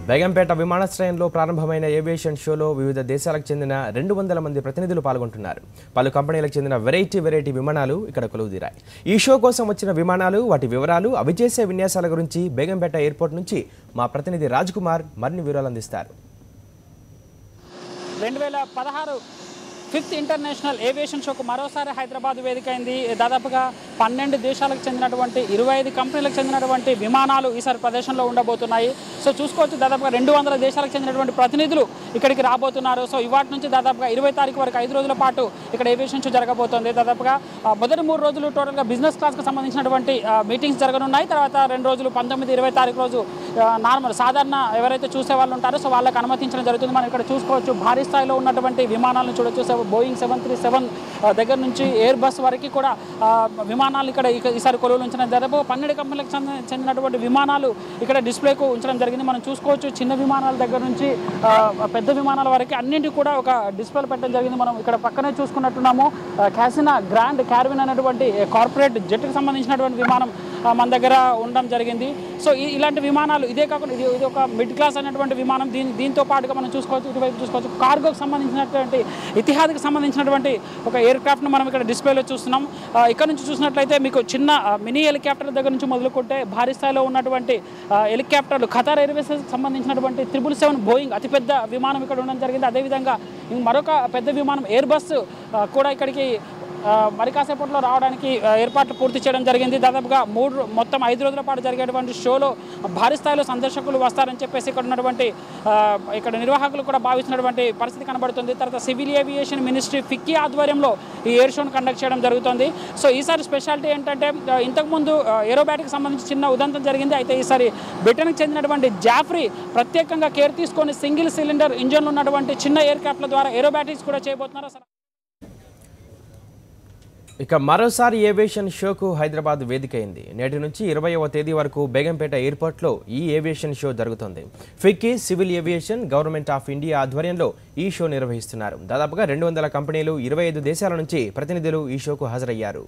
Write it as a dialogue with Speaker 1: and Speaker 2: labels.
Speaker 1: బేగంపేట విమానాశ్రయంలో ప్రారంభమైన ఏవియేషన్ షోలో వివిధ దేశాలకు చెందిన 200 మంది ప్రతినిధులు పాల్గొంటున్నారు. పలు కంపెనీలకు చెందిన వెరైటీ విమానాలు ఇక్కడ కొలువుదీరాయి. ఈ షో కోసం వచ్చిన విమానాలు, వాటి వివరాలు, అవి చేసే విన్యాసాల గురించి బేగంపేట ఎయిర్పోర్ట్ నుంచి మా ప్రతినిధి రాజ్ కుమార్ మరిన్ని వివరాలు అందిస్తారు.
Speaker 2: 2016 5th ఇంటర్నేషనల్ ఏవియేషన్ షోకు మరోసారి హైదరాబాద్ వేదికైంది. దాదాపుగా 12 దేశాలకు చెందినటువంటి 25 కంపెనీలకు చెందినటువంటి విమానాలు ఈసారి ప్రదర్శనలో ఉండబోతున్నాయి. సో చూసుకోవచ్చు, దాదాపుగా 200 దేశాలకు చెందినటువంటి ప్రతినిధులు ఇక్కడికి రాబోతున్నారు. సో ఇవాటి నుంచి దాదాపుగా 20 తారీఖు వరకు 5 రోజుల పాటు ఇక్కడ ఏవియేషన్ షో జరగబోతోంది. దాదాపుగా మొదటి 3 రోజులు టోటల్గా బిజినెస్ క్లాస్కి సంబంధించినటువంటి మీటింగ్స్ జరగనున్నాయి. తర్వాత 2 రోజులు 19, 20 తారీఖు రోజు నార్మల్ సాధారణ ఎవరైతే చూసే వాళ్ళు ఉంటారో సో వాళ్ళకి అనుమతించడం జరుగుతుంది. మనం ఇక్కడ చూసుకోవచ్చు, భారీ స్థాయిలో ఉన్నటువంటి విమానాలను చూడొచ్చు. బోయింగ్ 737 దగ్గర నుంచి ఎయిర్ బస్ వరకు కూడా విమానాలు ఇక్కడ ఈసారి కొలువులు ఉంచడం దాదాపు 12 కంపెనీలకు చెందినటువంటి విమానాలు ఇక్కడ డిస్ప్లేకు ఉంచడం జరిగింది. మనం చూసుకోవచ్చు, చిన్న విమానాల దగ్గర నుంచి పెద్ద విమానాల వరకు అన్నింటికి కూడా ఒక డిస్ప్లే పెట్టడం జరిగింది. మనం ఇక్కడ పక్కనే చూసుకున్నట్టున్నాము, క్యాసినా గ్రాండ్ క్యారవిన్ అనేటువంటి కార్పొరేట్ జెట్కి సంబంధించినటువంటి విమానం మన దగ్గర ఉండడం జరిగింది. సో ఇలాంటి విమానాలు ఇదే కాకుండా ఇది ఒక మిడ్ క్లాస్ అనేటువంటి విమానం. దీంతో పాటుగా మనం చూసుకోవచ్చు, ఇటువైపు చూసుకోవచ్చు, కార్గోకి సంబంధించినటువంటి ఇతిహాద్కి సంబంధించినటువంటి ఒక ఎయిర్ క్రాఫ్ట్ను మనం ఇక్కడ డిస్ప్లేలో చూస్తున్నాం. ఇక్కడ నుంచి చూసినట్లయితే మీకు చిన్న మినీ హెలికాప్టర్ దగ్గర నుంచి మొదలుకుంటే భారీ స్థాయిలో ఉన్నటువంటి హెలికాప్టర్లు, ఖతార్ ఎయిర్వేస్ సంబంధించినటువంటి 777 బోయింగ్ అతిపెద్ద విమానం ఇక్కడ ఉండడం జరిగింది. అదేవిధంగా మరొక పెద్ద విమానం ఎయిర్ బస్ కూడా ఇక్కడికి మరి కాసేపట్లో రావడానికి ఏర్పాట్లు పూర్తి చేయడం జరిగింది. దాదాపుగా మొత్తం 5 రోజుల పాటు జరిగేటువంటి షోలో భారీ స్థాయిలో సందర్శకులు వస్తారని చెప్పేసి ఇక్కడ నిర్వాహకులు కూడా భావిస్తున్నటువంటి పరిస్థితి కనబడుతుంది. తర్వాత సివిల్ ఏవియేషన్ మినిస్ట్రీ ఫిక్కీ ఆధ్వర్యంలో ఈ ఎయిర్ షోను కండక్ట్ చేయడం జరుగుతుంది. సో ఈసారి స్పెషాలిటీ ఏంటంటే, ఇంతకుముందు ఏరోబ్యాటిక్ సంబంధించి చిన్న ఉదంతం జరిగింది. అయితే ఈసారి బ్రిటన్కి చెందినటువంటి జాఫ్రీ ప్రత్యేకంగా కేర్ తీసుకొని సింగిల్ సిలిండర్ ఇంజన్లు ఉన్నటువంటి చిన్న ఎయిర్ క్రాఫ్ట్ల ద్వారా ఏరోబ్యాటిక్స్ కూడా చేయబోతున్నారు.
Speaker 1: ఇక మరోసారి ఏవియేషన్ షోకు హైదరాబాద్ వేదికైంది. నేటి నుంచి 20వ తేదీ వరకు బేగంపేట ఎయిర్పోర్ట్లో ఈ ఏవియేషన్ షో జరుగుతుంది. FICCI, civil aviation, government of India ఆధ్వర్యంలో ఈ షో నిర్వహిస్తున్నారు. దాదాపుగా 200 కంపెనీలు, 25 దేశాల నుంచి ప్రతినిధులు ఈ షోకు హాజరయ్యారు.